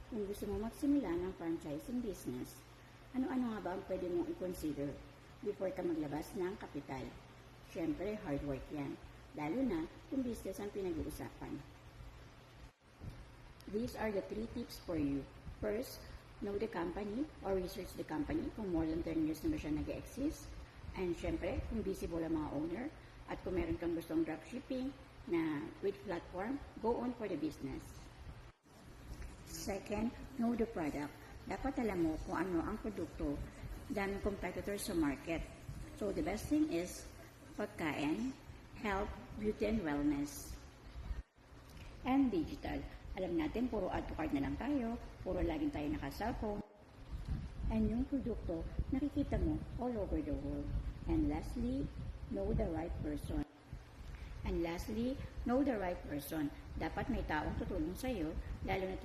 Kung gusto mo magsimula ng franchising business, ano-ano nga ba ang pwede mong i-consider before ka maglabas ng kapital? Siyempre, hard work yan, lalo na kung business ang pinag-uusapan. These are the 3 tips for you. First, know the company or research the company kung more than 10 years na ba siya nag-exist. And syempre, kung visible ang mga owner at kung meron kang gustong dropshipping na with platform, go on for the business. Second, know the product. Dapat alam mo kung ano ang produkto daming competitors sa market. So the best thing is pagkain, health, beauty and wellness. And digital. Alam natin, puro add to cart na lang tayo, puro laging tayo naka-cellphone. And yung produkto, nakikita mo all over the world. And lastly, know the right person. Dapat may taong tutulong sa'yo, lalo na